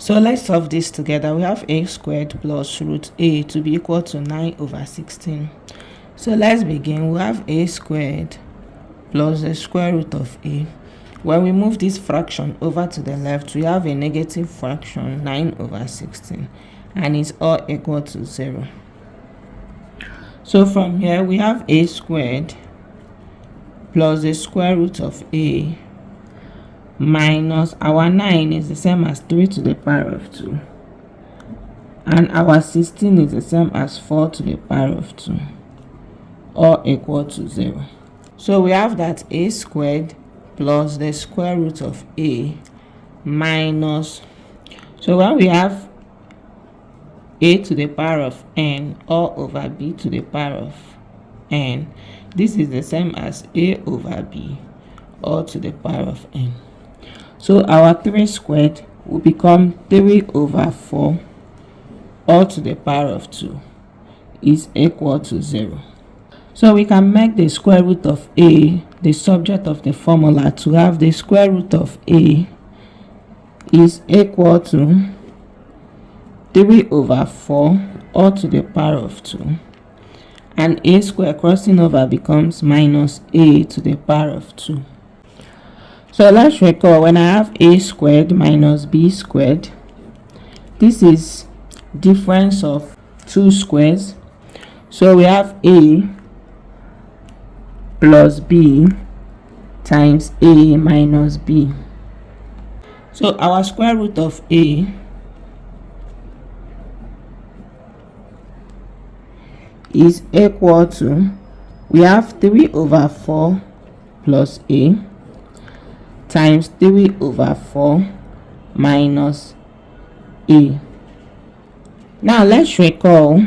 So let's solve this together. We have a squared plus root a to be equal to 9 over 16. So let's begin. We have a squared plus the square root of a. When we move this fraction over to the left, we have a negative fraction, 9 over 16, and it's all equal to 0. So from here, we have a squared plus the square root of a minus our 9 is the same as 3 to the power of 2. And our 16 is the same as 4 to the power of 2, all equal to 0. So we have that a squared plus the square root of a minus, so when we have a to the power of n all over b to the power of n, this is the same as a over b all to the power of n. So our 3 squared will become 3 over 4 all to the power of 2 is equal to 0. So we can make the square root of a the subject of the formula to have the square root of a is equal to 3 over 4 all to the power of 2. And a square crossing over becomes minus a to the power of 2. So let's recall, when I have a squared minus b squared, this is difference of two squares. So we have a plus b times a minus b. So our square root of a is equal to, we have 3 over 4 plus a times 3 over 4 minus a. Now let's recall,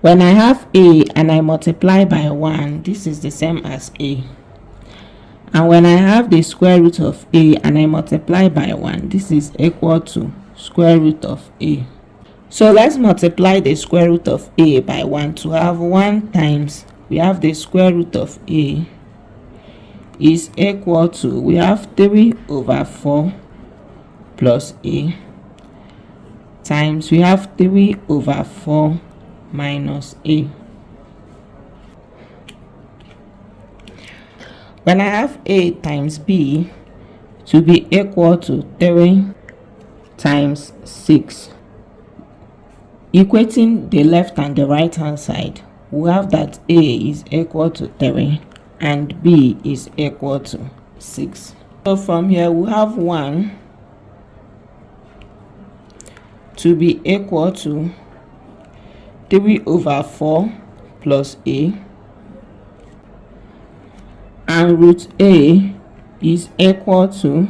when I have a and I multiply by 1, this is the same as a. And when I have the square root of a and I multiply by 1, this is equal to square root of a. So let's multiply the square root of a by 1 to have 1 times, we have the square root of a is equal to, we have 3 over 4 plus a times, we have 3 over 4 minus a. When I have a times b to be equal to 3 times 6, equating the left and the right hand side, we have that a is equal to 3 and b is equal to 6. So from here we have 1 to be equal to 3 over 4 plus a, and root a is equal to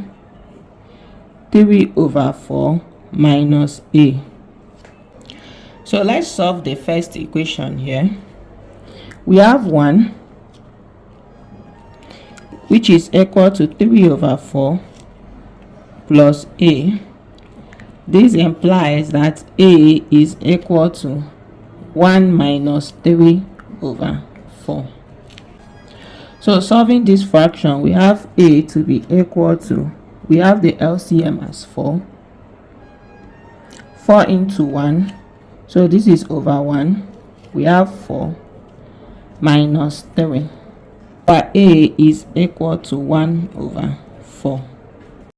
3 over 4 minus a. So let's solve the first equation here. We have 1 which is equal to 3 over 4 plus a. This implies that a is equal to 1 minus 3 over 4. So solving this fraction, we have a to be equal to, we have the LCM as 4 into 1, so this is over 1, we have 4 minus 3, but a is equal to 1 over 4.